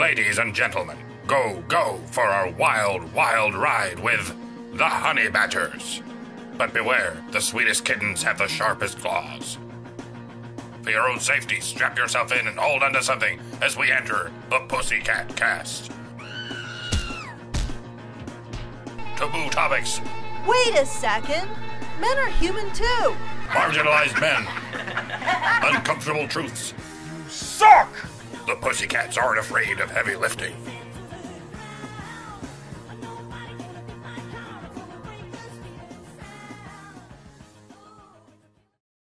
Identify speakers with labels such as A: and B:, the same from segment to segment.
A: Ladies and gentlemen, go for our wild, wild ride with the Honey Badgers. But beware, the sweetest kittens have the sharpest claws. For your own safety, strap yourself in and hold onto something as we enter the Pussycat cast. Taboo topics.
B: Wait a second. Men are human too.
A: Marginalized men. Uncomfortable truths. You suck! The Pussycats aren't afraid of heavy lifting.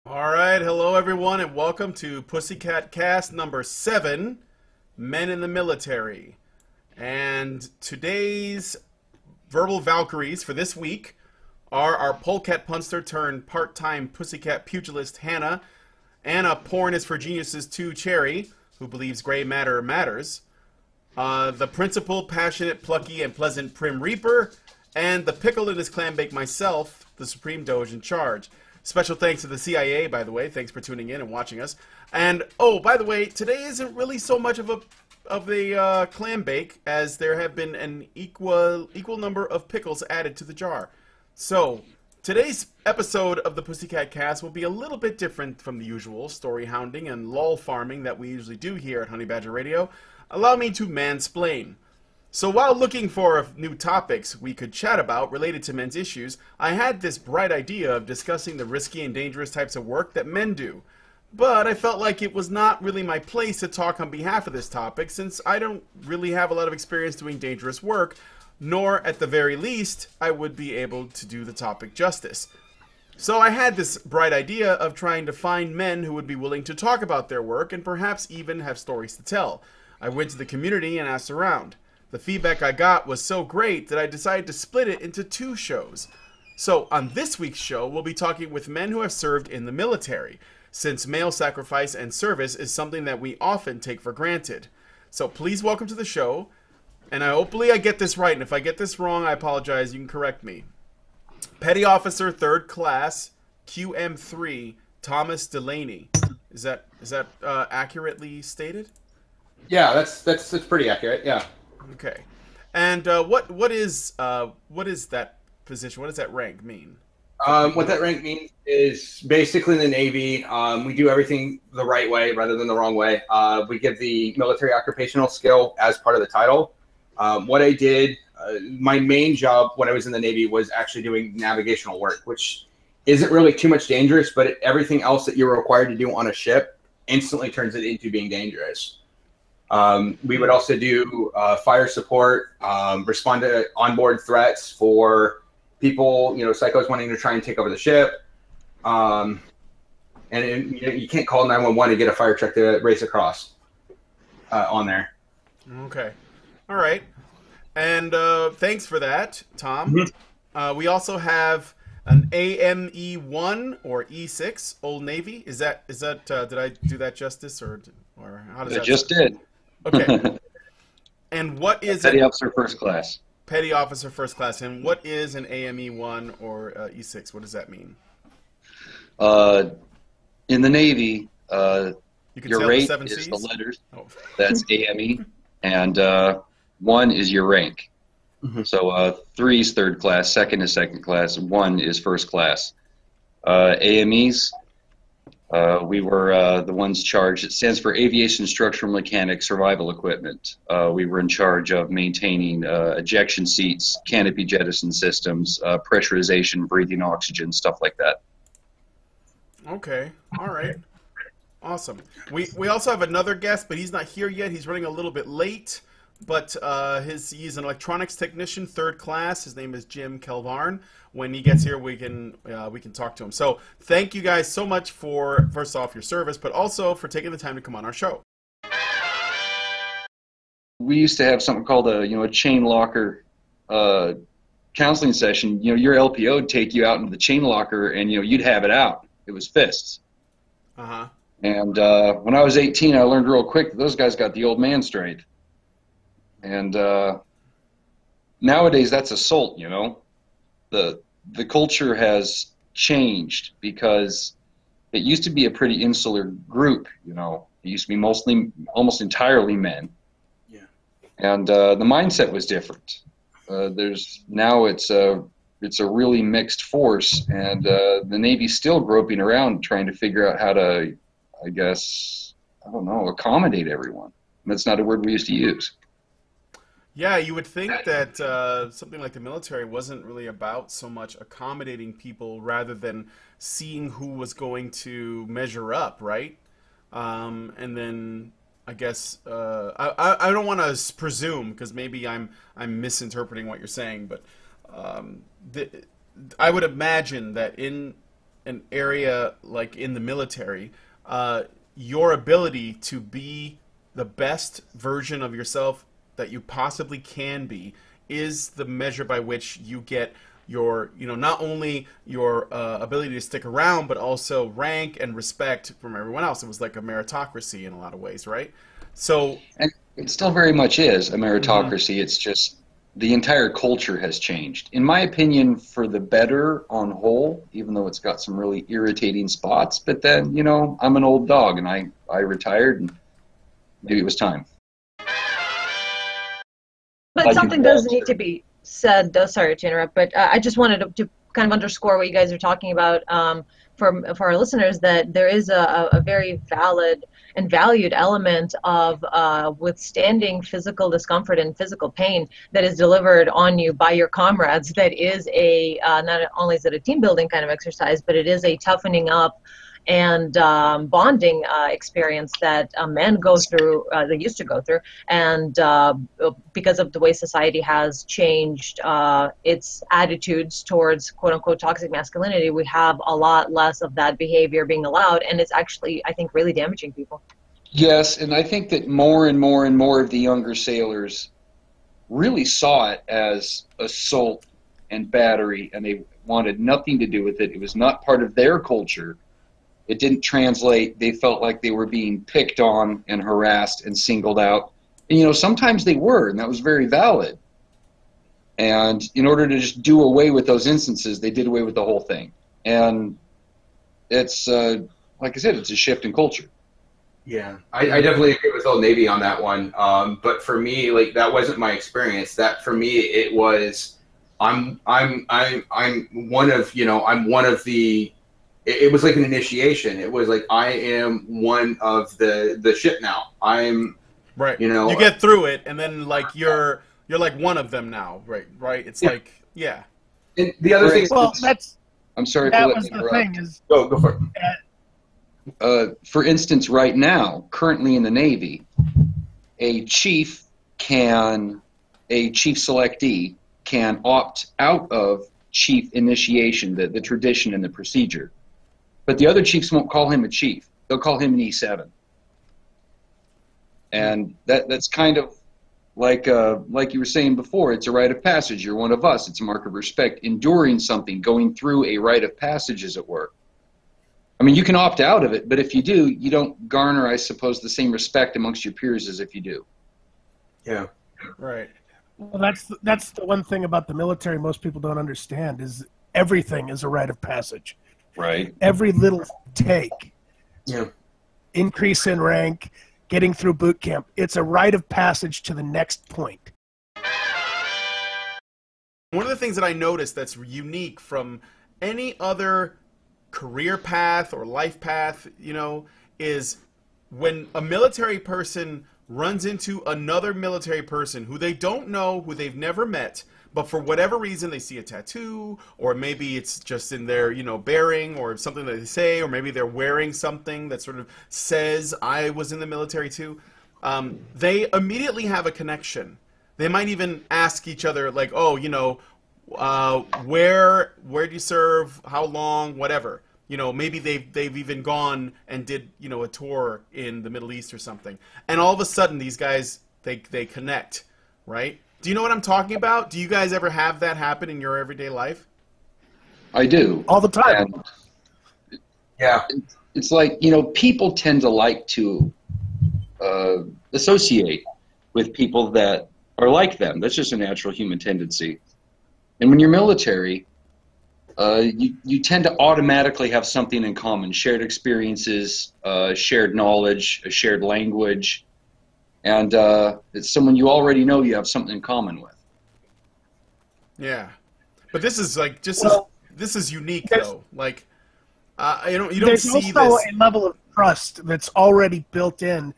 C: Alright, hello everyone and welcome to Pussycat Cast number 7, Men in the Military. And today's verbal Valkyries for this week are our polecat punster turned part-time Pussycat pugilist Hannah, Anna Porn is for Geniuses 2 Cherry, who believes gray matter matters, the principal, passionate, plucky, and pleasant Prim Reaper, and the pickle in his clam bake myself, the Supreme Doge in charge. Special thanks to the CIA, by the way. Thanks for tuning in and watching us. And, oh, by the way, today isn't really so much of a clam bake, as there have been an equal number of pickles added to the jar. So, today's episode of the Pussycat Cast will be a little bit different from the usual story hounding and lull farming that we usually do here at Honey Badger Radio. Allow me to mansplain. So while looking for new topics we could chat about related to men's issues, I had this bright idea of discussing the risky and dangerous types of work that men do. But I felt like it was not really my place to talk on behalf of this topic, since I don't really have a lot of experience doing dangerous work, nor, at the very least, I would be able to do the topic justice. So I had this bright idea of trying to find men who would be willing to talk about their work and perhaps even have stories to tell. I went to the community and asked around. The feedback I got was so great that I decided to split it into 2 shows. So on this week's show, we'll be talking with men who have served in the military, since male sacrifice and service is something that we often take for granted. So please welcome to the show, and hopefully I get this right, and if I get this wrong, I apologize, you can correct me. Petty Officer 3rd Class, QM3, Thomas Delaney. Is that accurately stated?
D: Yeah, that's pretty accurate, yeah.
C: Okay, and what is that position? What does that rank mean?
D: What that rank means is basically in the Navy, we do everything the right way rather than the wrong way. We give the military occupational skill as part of the title. What I did, my main job when I was in the Navy was actually doing navigational work, which isn't really too much dangerous, but everything else that you're required to do on a ship instantly turns it into being dangerous. We would also do fire support, respond to onboard threats for people, psychos wanting to try and take over the ship. You can't call 911 to get a fire truck to race across on there.
C: Okay. All right. And thanks for that, Tom. Mm-hmm. We also have an AME1 or E6, Old Navy. Is that did I do that justice, or how does that?
E: I just did.
C: Okay. And what is
E: Petty Officer First Class?
C: Petty Officer First Class. And what is an AME1 or E6? What does that mean?
E: In the Navy, your rate
C: the
E: is
C: Cs?
E: the letters.
C: Oh.
E: That's AME, and 1 is your rank. Mm-hmm. So 3 is 3rd class, 2nd is 2nd class, 1 is 1st class. AMEs. We were the ones charged. It stands for Aviation Structural Mechanics Survival Equipment. We were in charge of maintaining ejection seats, canopy jettison systems, pressurization, breathing oxygen, stuff like that.
C: Okay. All right. Awesome. We also have another guest, but he's not here yet. He's running a little bit late, but he's an electronics technician, 3rd class. His name is Jim Kelvarn. When he gets here, we can talk to him. So thank you guys so much for, first off, your service, but also for taking the time to come on our show.
E: We used to have something called a chain locker counseling session. Your LPO would take you out into the chain locker, and you'd have it out. It was fists.
C: Uh-huh.
E: And when I was 18, I learned real quick that those guys got the old man straight. And nowadays, that's assault. The culture has changed because it used to be a pretty insular group. It used to be almost entirely men.
C: Yeah.
E: And the mindset was different. It's a really mixed force, and the Navy's still groping around trying to figure out how to, I guess, I don't know, accommodate everyone. That's not a word we used to use.
C: Yeah, you would think that something like the military wasn't really about so much accommodating people rather than seeing who was going to measure up, right? And then I guess I don't want to presume, because maybe I'm misinterpreting what you're saying, but I would imagine that in an area like in the military, your ability to be the best version of yourself that you possibly can be is the measure by which you get your, not only your ability to stick around, but also rank and respect from everyone else. It was like a meritocracy in a lot of ways, right? So,
E: and it still very much is a meritocracy. It's just the entire culture has changed, in my opinion, for the better on whole, even though it's got some really irritating spots. But then, I'm an old dog, and I retired, and maybe it was time.
F: But something does need to be said, sorry to interrupt, but I just wanted to kind of underscore what you guys are talking about for our listeners, that there is a very valid and valued element of withstanding physical discomfort and physical pain that is delivered on you by your comrades. That is not only is it a team building kind of exercise, but it is a toughening up and bonding experience that men go through, they used to go through, and because of the way society has changed its attitudes towards quote-unquote toxic masculinity, we have a lot less of that behavior being allowed, and it's actually, I think, really damaging people.
E: Yes, and I think that more and more and more of the younger sailors really saw it as assault and battery, and they wanted nothing to do with it. It was not part of their culture. It didn't translate. They felt like they were being picked on and harassed and singled out. And, sometimes they were, and that was very valid. And in order to just do away with those instances, they did away with the whole thing. And it's, like I said, it's a shift in culture.
D: Yeah, I definitely agree with Old Navy on that one. But for me, like, that wasn't my experience. That for me, it was, I'm one of the. It was like an initiation. It was like, I am one of the ship now. I'm
C: right. You get through it, and then like you're like one of them now, right? It's like, yeah.
D: And the other thing,
E: I'm sorry.
G: That was the thing. Is
D: go for
E: it. For instance, right now, currently in the Navy, a chief selectee can opt out of chief initiation, the tradition and the procedure. But the other chiefs won't call him a chief. They'll call him an E7. And that's kind of like you were saying before, it's a rite of passage. You're one of us. It's a mark of respect. Enduring something, going through a rite of passage, as it were. I mean, you can opt out of it, but if you do, you don't garner, I suppose, the same respect amongst your peers as if you do.
D: Yeah.
C: Right.
G: Well, that's the one thing about the military most people don't understand, is everything is a rite of passage.
E: Right.
G: Every little take,
D: yeah,
G: increase in rank, getting through boot camp, it's a rite of passage to the next point.
C: One of the things that I noticed that's unique from any other career path or life path, is when a military person runs into another military person who they don't know, who they've never met, but for whatever reason they see a tattoo, or maybe it's just in their, bearing, or something that they say, or maybe they're wearing something that sort of says, I was in the military too. They immediately have a connection. They might even ask each other, like, oh, where do you serve, how long, whatever. Maybe they've even gone and did, a tour in the Middle East or something. And all of a sudden, these guys, they connect, right? Do you know what I'm talking about? Do you guys ever have that happen in your everyday life?
E: I do.
G: All the time.
E: And
D: yeah.
E: It's like, people tend to like to associate with people that are like them. That's just a natural human tendency. And when you're military, you tend to automatically have something in common, shared experiences, shared knowledge, a shared language. And it's someone you already know you have something in common with.
C: Yeah, but this is like this is unique though. Like, you don't
G: There's
C: see
G: also
C: this.
G: a level of trust that's already built in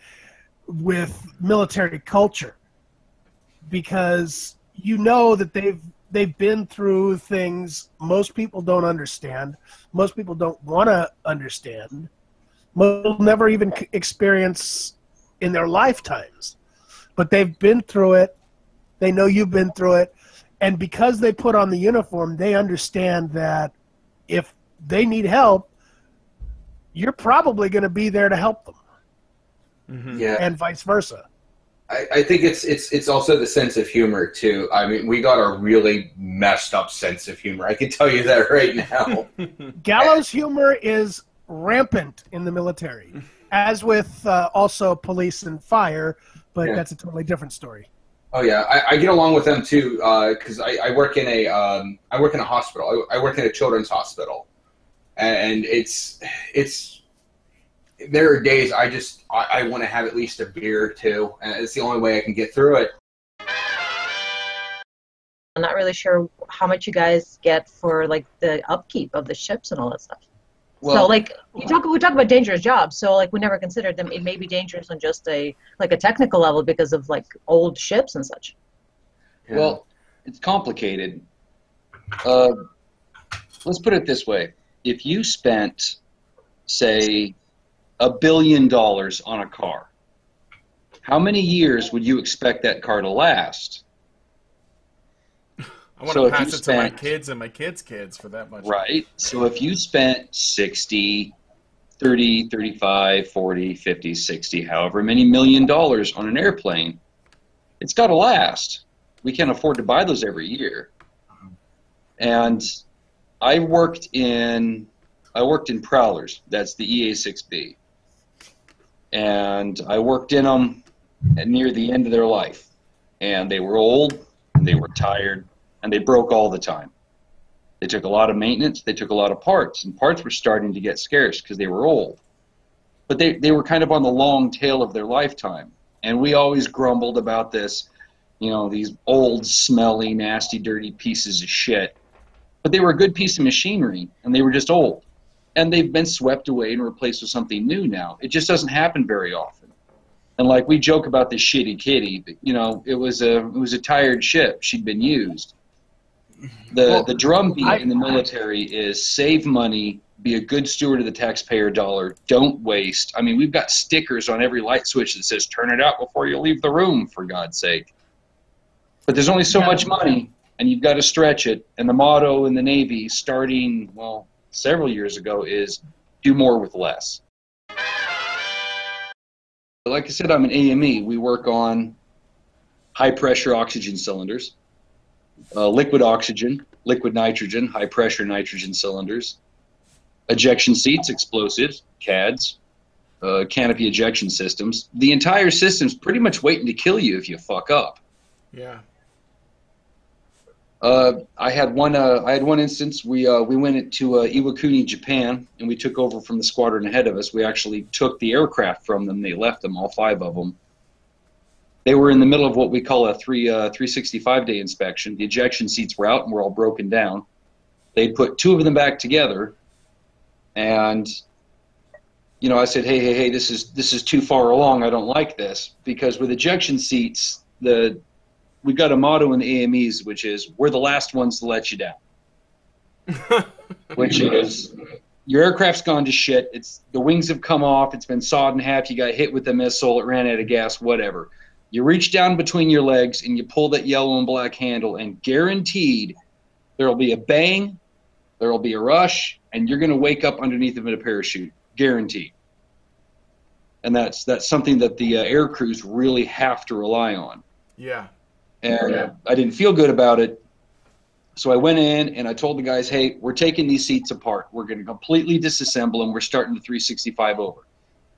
G: with military culture, because you know that they've been through things most people don't understand, most people don't want to understand, most will never even experience in their lifetimes. But they've been through it. They know you've been through it. And because they put on the uniform, they understand that if they need help, you're probably going to be there to help them.
C: Mm-hmm.
D: Yeah,
G: and vice versa.
D: I think it's also the sense of humor too. I mean, we got a really messed up sense of humor. I can tell you that right now.
G: Gallows humor is rampant in the military, as with also police and fire, but
D: Yeah.
G: that's a totally different story.
D: Oh yeah, I get along with them too because I work in a hospital. I work in a children's hospital, and it's there are days I want to have at least a beer or two, and it's the only way I can get through it.
F: I'm not really sure how much you guys get for like the upkeep of the ships and all that stuff.
E: Well,
F: So like we talk about dangerous jobs. So like we never considered them. It may be dangerous on just a technical level because of like old ships and such.
D: Yeah.
E: Well, it's complicated. Let's put it this way. If you spent, say, $1 billion on a car, how many years would you expect that car to last?
C: I want
E: So
C: to
E: if you
C: pass it to my
E: spent-
C: kids and my kids' kids for that much.
E: Right. So if you spent 60, 30, 35, 40, 50, 60, however many $1 million on an airplane, it's got to last. We can't afford to buy those every year. And I worked in Prowlers. That's the EA-6B. And I worked in them near the end of their life. And they were old, and they were tired, and they broke all the time. They took a lot of maintenance. They took a lot of parts, and parts were starting to get scarce because they were old. But they were kind of on the long tail of their lifetime. And we always grumbled about this, these old, smelly, nasty, dirty pieces of shit. But they were a good piece of machinery, and they were just old. And they've been swept away and replaced with something new now. It just doesn't happen very often. And like we joke about this shitty kitty, but, it was a tired ship. She'd been used. The drumbeat in the military is save money, be a good steward of the taxpayer dollar, don't waste. I mean, we've got stickers on every light switch that says turn it out before you leave the room, for God's sake. But there's only so much money, and you've got to stretch it. And the motto in the Navy, starting, several years ago, is do more with less. Like I said, I'm an AME. We work on high-pressure oxygen cylinders, liquid oxygen, liquid nitrogen, high-pressure nitrogen cylinders, ejection seats, explosives, CADs, canopy ejection systems. The entire system's pretty much waiting to kill you if you fuck up.
C: Yeah.
E: I had one instance. We went to Iwakuni, Japan, and we took over from the squadron ahead of us. We actually took the aircraft from them. They left them, all 5 of them. They were in the middle of what we call a 365-day inspection. The ejection seats were out and were all broken down. They'd put 2 of them back together, and I said, hey, this is too far along. I don't like this, because with ejection seats, we've got a motto in the AMEs, which is, we're the last ones to let you down. Which is, your aircraft's gone to shit. The wings have come off. It's been sawed in half. You got hit with a missile. It ran out of gas, whatever. You reach down between your legs and you pull that yellow and black handle, and guaranteed there will be a bang, there will be a rush, and you're going to wake up underneath of a parachute. Guaranteed. And that's something that the air crews really have to rely on.
C: Yeah.
E: And I didn't feel good about it. So I went in and I told the guys, hey, we're taking these seats apart. We're going to completely disassemble them. We're starting the 365 over.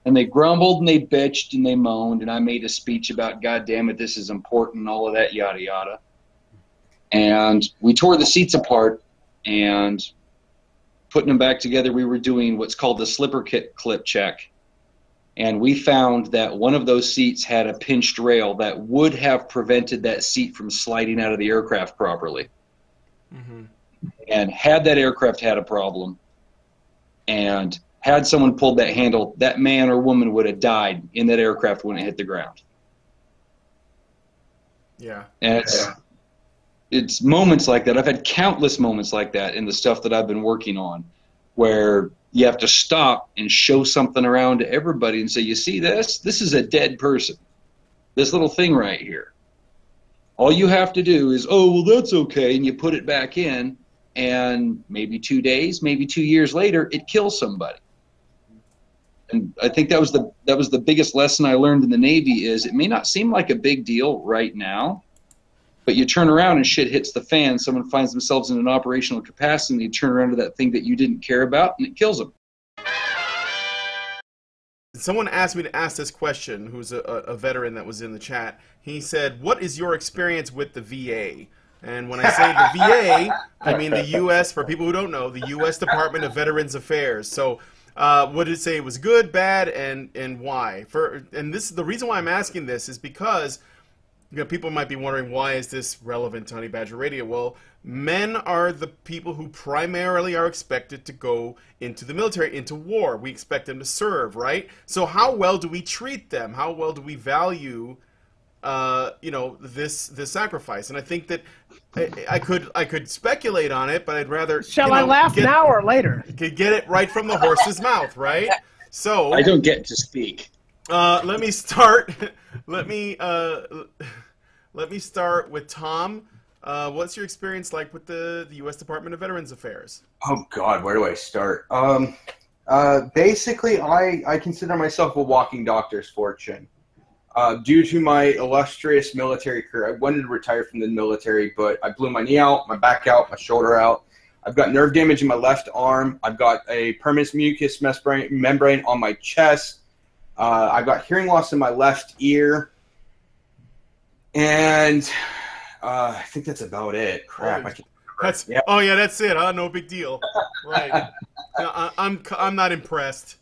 E: And they grumbled and they bitched and they moaned. And I made a speech about, God damn it, this is important and all of that, yada, yada. And we tore the seats apart, and putting them back together, we were doing what's called the slipper clip check. And we found that one of those seats had a pinched rail that would have prevented that seat from sliding out of the aircraft properly. Mm-hmm. And had that aircraft had a problem, and had someone pulled that handle, that man or woman would have died in that aircraft when it hit the ground.
C: Yeah.
E: And it's moments like that. I've had countless moments like that in the stuff that I've been working on, where you have to stop and show something around to everybody and say, you see this? This is a dead person. This little thing right here. All you have to do is, oh, well, that's okay, and you put it back in, and maybe 2 days, maybe 2 years later, it kills somebody. And I think that was the biggest lesson I learned in the Navy is it may not seem like a big deal right now, but you turn around and shit hits the fan, someone finds themselves in an operational capacity, and you turn around to that thing that you didn't care about, and it kills them.
C: Someone asked me to ask this question, who's a veteran that was in the chat. He said, what is your experience with the VA? And when I say the VA, I mean the U.S., for people who don't know, the U.S. Department of Veterans Affairs. So what did it say? It was good, bad, and why? And this the reason why I'm asking this is because people might be wondering, why is this relevant to Honey Badger Radio? Well, men are the people who primarily are expected to go into the military, into war. We expect them to serve, right? So how well do we treat them? How well do we value, this sacrifice? And I think that I could speculate on it, but I'd rather.
G: Shall I laugh now or later?
C: Could get it right from the horse's mouth, right? So
E: I don't get to speak.
C: Let me start. Let me start with Tom. What's your experience like with the U.S. Department of Veterans Affairs?
D: Oh God, where do I start? Basically, I consider myself a walking doctor's fortune. Due to my illustrious military career, I wanted to retire from the military, but I blew my knee out, my back out, my shoulder out. I've got nerve damage in my left arm. I've got a permanent mucous membrane on my chest. I've got hearing loss in my left ear. And I think that's about it. Crap.
C: Oh, yeah, that's it, huh? No big deal. Right. I'm not impressed.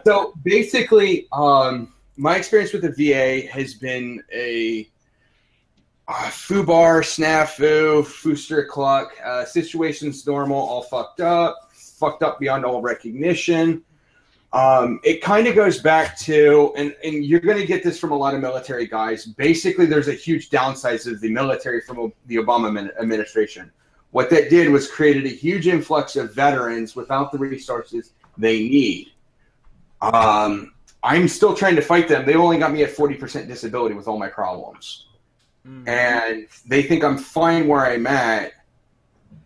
D: So basically, my experience with the VA has been a foobar, snafu, fooster cluck, situations normal, all fucked up beyond all recognition. It kind of goes back to, and you're going to get this from a lot of military guys, basically there's a huge downside of the military from the Obama administration. What that did was created a huge influx of veterans without the resources they need. I'm still trying to fight them. They only got me at 40% disability with all my problems. Mm-hmm. And they think I'm fine where I'm at.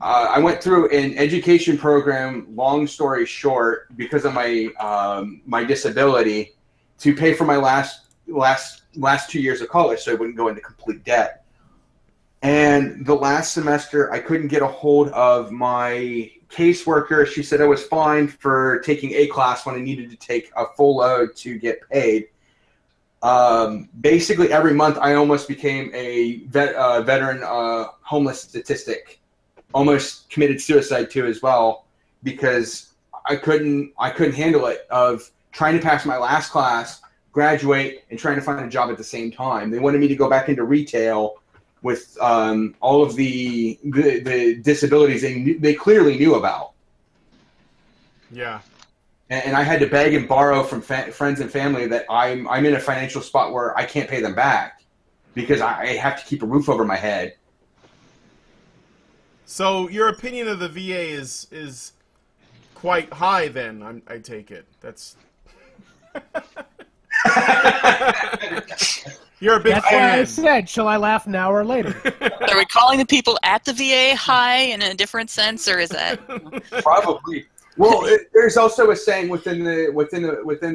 D: I went through an education program, long story short, because of my my disability, to pay for my last 2 years of college so I wouldn't go into complete debt. And the last semester, I couldn't get a hold of my caseworker. She said I was fine for taking a class when I needed to take a full load to get paid. Basically, every month, I almost became a veteran homeless statistic. Almost committed suicide too as well, because I couldn't handle it of trying to pass my last class, graduate, and trying to find a job at the same time. They wanted me to go back into retail with all of the disabilities they clearly knew about.
C: Yeah.
D: And I had to beg and borrow from friends and family that I'm in a financial spot where I can't pay them back because I have to keep a roof over my head. So
C: your opinion of the VA is quite high, then. I take it. That's. You're a big fan.
G: That's why I said, shall I laugh now or later?
H: Are we calling the people at the VA high in a different sense, or is that
D: probably? Well, there's also a saying within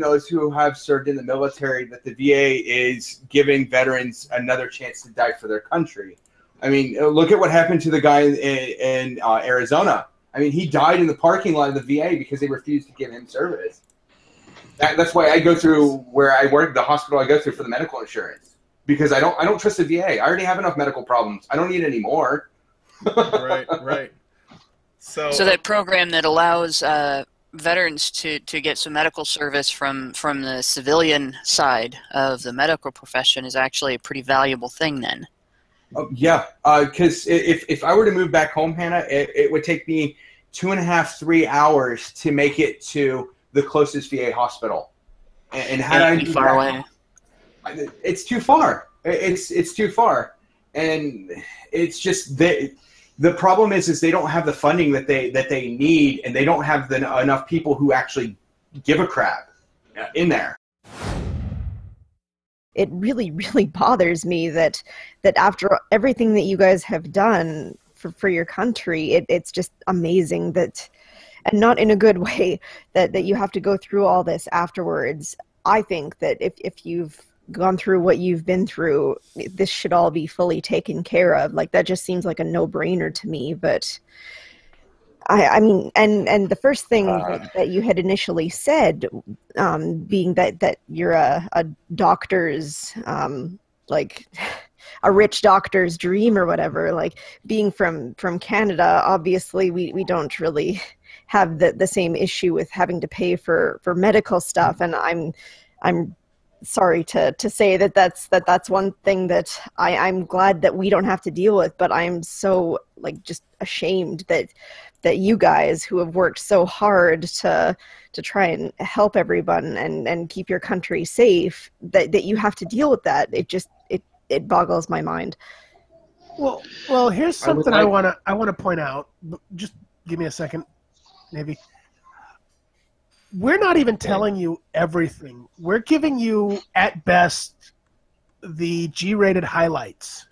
D: those who have served in the military that the VA is giving veterans another chance to die for their country. I mean, look at what happened to the guy in Arizona. I mean, he died in the parking lot of the VA because they refused to give him service. That's why I go through where I work, the hospital I go through for the medical insurance, because I don't trust the VA. I already have enough medical problems. I don't need any more.
C: Right. So
H: that program that allows veterans to get some medical service from the civilian side of the medical profession is actually a pretty valuable thing then.
D: Oh, yeah, because if I were to move back home, Hannah, it would take me 2.5, 3 hours to make it to the closest VA hospital. And had I moved
H: far away.
D: It's too far. It's too far. And it's just the problem is they don't have the funding that they need, and they don't have enough people who actually give a crap in there.
I: It really, really bothers me that after everything that you guys have done for your country, it's just amazing that, and not in a good way, that you have to go through all this afterwards. I think that if you've gone through what you've been through, this should all be fully taken care of. Like, that just seems like a no-brainer to me. But I mean, and the first thing that you had initially said, being that you're a doctor's, like a rich doctor's dream or whatever, like being from Canada, obviously we don't really have the same issue with having to pay for medical stuff. And I'm sorry to say that's one thing that I'm glad that we don't have to deal with, but I'm so like just ashamed that you guys who have worked so hard to try and help everyone and keep your country safe, that you have to deal with that. It boggles my mind.
G: Well, here's something I want to point out. Just give me a second, maybe. We're not even telling you everything. We're giving you, at best, the G-rated highlights.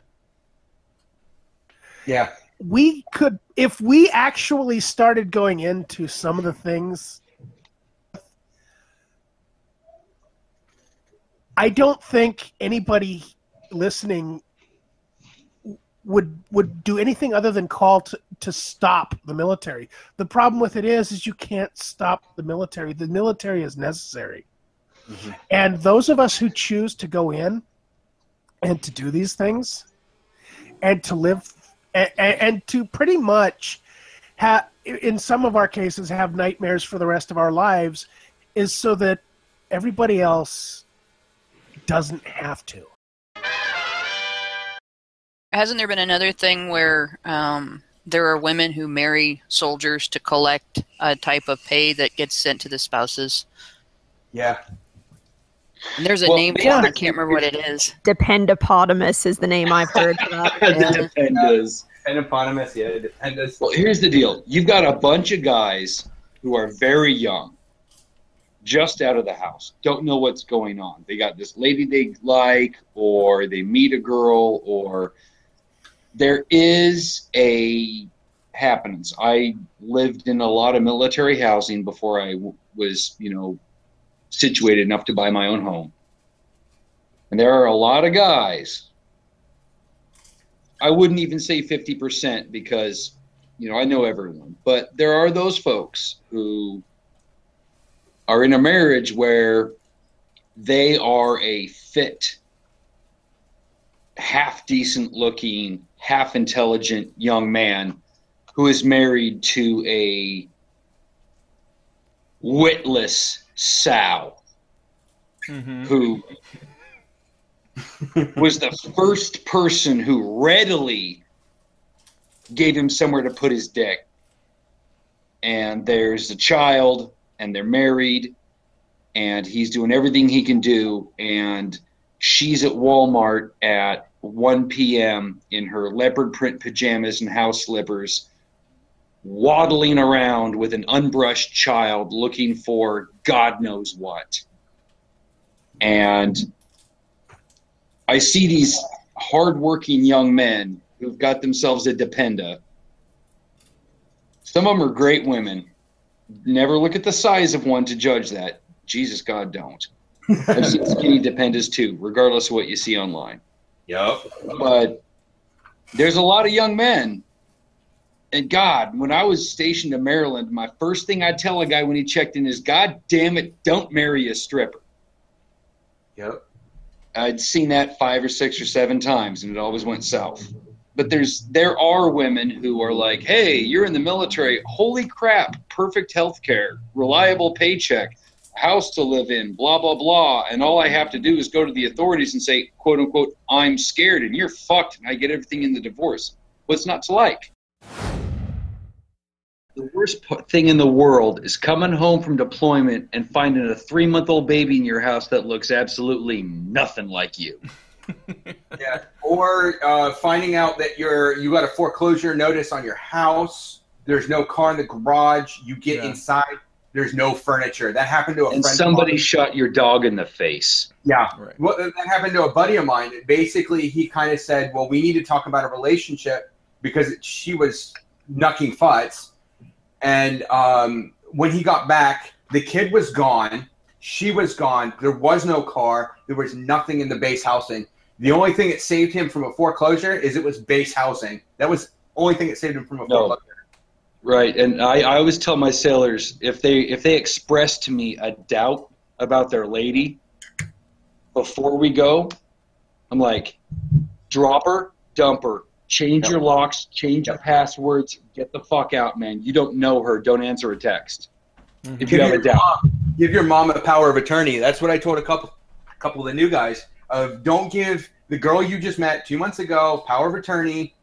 D: Yeah.
G: We could, if we actually started going into some of the things, I don't think anybody listening would do anything other than call to stop the military. The problem with it is you can't stop the military. The military is necessary. Mm-hmm. And those of us who choose to go in and to do these things and to live and to pretty much have, in some of our cases, have nightmares for the rest of our lives, is so that everybody else doesn't have to.
H: Hasn't there been another thing where there are women who marry soldiers to collect a type of pay that gets sent to the spouses?
D: Yeah.
H: And there's a name for it. I can't remember what it is.
I: Dependopotamus is the name I've heard for that.
E: Dependas.
D: Dependopotamus, yeah. Dependas.
E: Well, here's the deal. You've got a bunch of guys who are very young, just out of the house, don't know what's going on. They got this lady they like, or they meet a girl, or there is a happenings. I lived in a lot of military housing before I was, situated enough to buy my own home. And there are a lot of guys, I wouldn't even say 50% because, I know everyone, but there are those folks who are in a marriage where they are a fit, half decent looking, half intelligent young man who is married to a witless sow, mm-hmm. who was the first person who readily gave him somewhere to put his dick. And there's a child, and they're married, and he's doing everything he can do, and she's at Walmart at 1 p.m. in her leopard print pajamas and house slippers, waddling around with an unbrushed child looking for God knows what. And I see these hardworking young men who've got themselves a dependa. Some of them are great women. Never look at the size of one to judge that. Jesus, God, don't. I've seen skinny dependas too, regardless of what you see online.
D: Yep.
E: But there's a lot of young men. And God, when I was stationed in Maryland, my first thing I'd tell a guy when he checked in is, God damn it, don't marry a stripper.
D: Yep.
E: I'd seen that 5 or 6 or 7 times, and it always went south. But there are women who are like, hey, you're in the military. Holy crap, perfect health care, reliable paycheck, house to live in, blah, blah, blah. And all I have to do is go to the authorities and say, quote, unquote, I'm scared and you're fucked and I get everything in the divorce. What's not to like? The worst thing in the world is coming home from deployment and finding a 3-month-old baby in your house that looks absolutely nothing like you.
D: Yeah, or finding out that you got a foreclosure notice on your house. There's no car in the garage. You get inside. There's no furniture. That happened to a friend. And
E: somebody shot your dog in the face.
D: Yeah, right. Well, that happened to a buddy of mine. Basically, he kind of said, "Well, we need to talk about a relationship because she was knucking futz." And when he got back, the kid was gone. She was gone. There was no car. There was nothing in the base housing. The only thing that saved him from a foreclosure is it was base housing. That was the only thing that saved him from a foreclosure.
E: Right, and I always tell my sailors, if they express to me a doubt about their lady before we go, I'm like, drop her, dump her, change your locks, change your passwords, get the fuck out, man. You don't know her. Don't answer a text. Mm-hmm. If you have a doubt.
D: Give your mom a power of attorney. That's what I told a couple of the new guys. Don't give the girl you just met 2 months ago power of attorney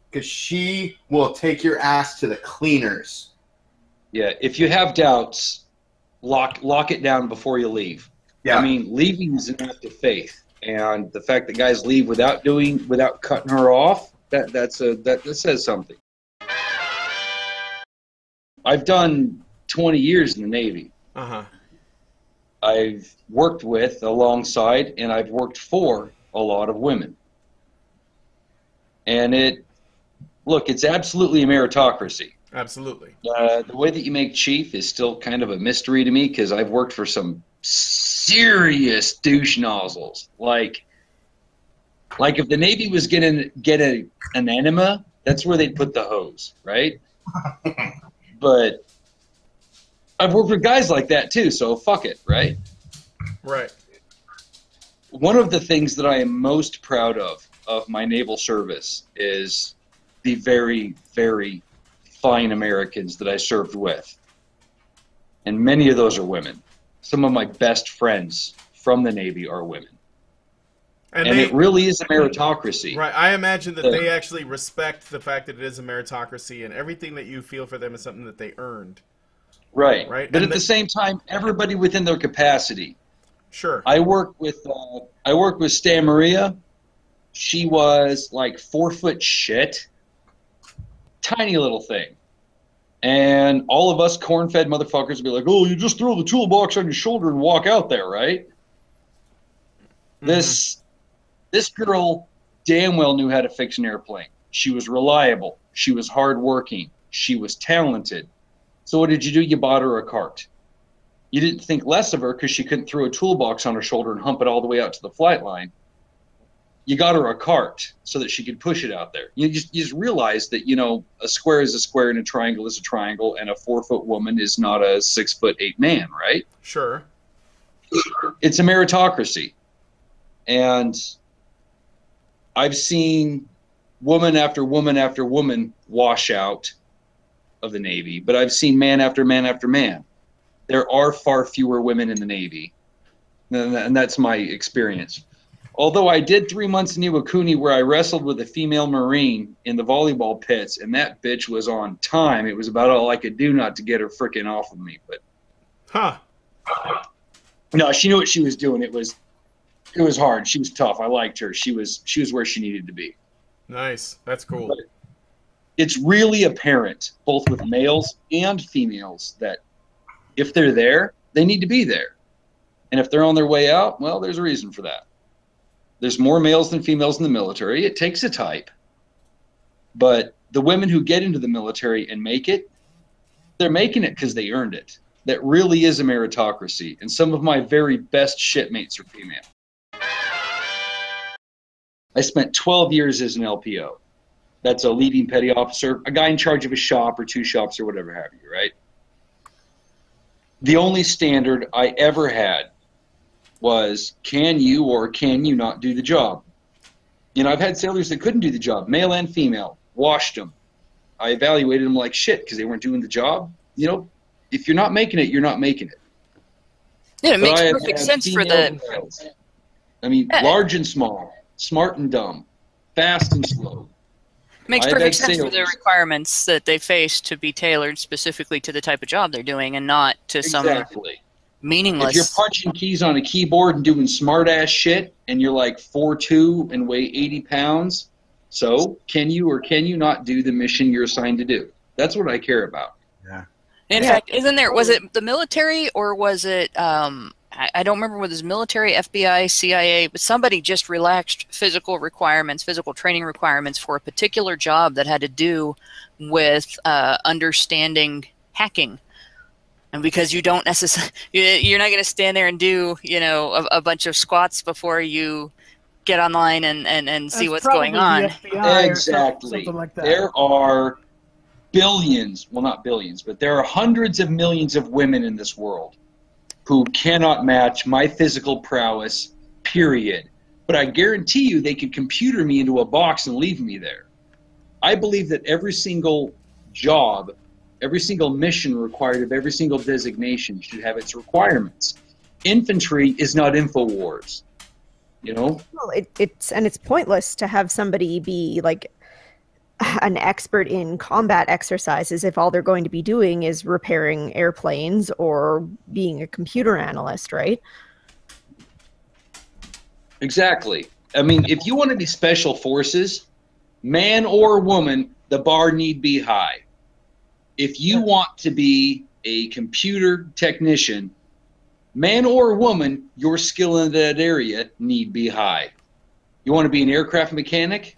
D: because she will take your ass to the cleaners.
E: Yeah, if you have doubts, lock it down before you leave. Yeah. I mean, leaving is an act of faith, and the fact that guys leave without cutting her off, that says something. I've done 20 years in the Navy. Uh-huh. I've worked with, alongside, and I've worked for a lot of women. And it's absolutely a meritocracy.
C: Absolutely.
E: The way that you make chief is still kind of a mystery to me because I've worked for some serious douche nozzles. Like if the Navy was going to get an enema, that's where they'd put the hose, right? But I've worked with guys like that too, so fuck it, right?
C: Right.
E: One of the things that I am most proud of my naval service is the very, very fine Americans that I served with. And many of those are women. Some of my best friends from the Navy are women. And it really is a meritocracy.
C: Right. I imagine that they actually respect the fact that it is a meritocracy and everything that you feel for them is something that they earned.
E: Right.
C: Right.
E: But at the same time, everybody within their capacity.
C: Sure.
E: I work with Stan Maria. She was like 4 foot shit. Tiny little thing. And all of us corn-fed motherfuckers would be like, oh, you just throw the toolbox on your shoulder and walk out there, right? Mm-hmm. This girl damn well knew how to fix an airplane. She was reliable. She was hardworking. She was talented. So what did you do? You bought her a cart. You didn't think less of her because she couldn't throw a toolbox on her shoulder and hump it all the way out to the flight line. You got her a cart so that she could push it out there. You just realize that, a square is a square and a triangle is a triangle and a 4-foot woman is not a 6'8" man, right?
C: Sure.
E: It's a meritocracy. And I've seen woman after woman after woman wash out of the Navy, but I've seen man after man after man. There are far fewer women in the Navy, and that's my experience. Although I did 3 months in Iwakuni where I wrestled with a female Marine in the volleyball pits, and that bitch was on time. It was about all I could do not to get her frickin' off of me. But no, she knew what she was doing. It was hard. She was tough. I liked her. She was where she needed to be.
C: Nice. That's cool.
E: But it's really apparent, both with males and females, that if they're there, they need to be there. And if they're on their way out, well, there's a reason for that. There's more males than females in the military. It takes a type. But the women who get into the military and make it, they're making it because they earned it. That really is a meritocracy. And some of my very best shipmates are female. I spent 12 years as an LPO. That's a leading petty officer, a guy in charge of a shop or 2 shops or whatever have you, right? The only standard I ever had was, can you or can you not do the job? You know, I've had sailors that couldn't do the job, male and female, washed them. I evaluated them like shit because they weren't doing the job. You know, if you're not making it, you're not making it.
H: Yeah, it makes perfect sense for the.
E: I mean, large and small, smart and dumb, fast and slow.
H: Makes perfect sense for the requirements that they face to be tailored specifically to the type of job they're doing, and not to some meaningless.
E: If you're punching keys on a keyboard and doing smart ass shit, and you're like 4'2" and weigh 80 pounds, so can you or can you not do the mission you're assigned to do? That's what I care about.
C: Yeah.
H: In fact, was it the military or was it, I don't remember whether it was military, FBI, CIA, but somebody just relaxed physical requirements, physical training requirements for a particular job that had to do with understanding hacking. And because you don't necessarily, you're not going to stand there and do, you know, a bunch of squats before you get online and see what's going on.
E: Exactly.
G: Something like that.
E: There are billions, well, not billions, but there are hundreds of millions of women in this world who cannot match my physical prowess, period. But I guarantee you they could computer me into a box and leave me there. I believe that every single job, every single mission required of every single designation should have its requirements. Infantry is not InfoWars, you know?
I: Well, it's pointless to have somebody be like an expert in combat exercises if all they're going to be doing is repairing airplanes or being a computer analyst, right?
E: Exactly. I mean, if you want to be special forces, man or woman, the bar need be high. If you want to be a computer technician, man or woman, your skill in that area need be high. You want to be an aircraft mechanic?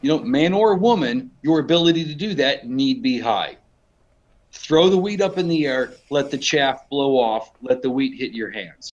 E: You know, man or woman, your ability to do that need be high. Throw the wheat up in the air, let the chaff blow off, let the wheat hit your hands.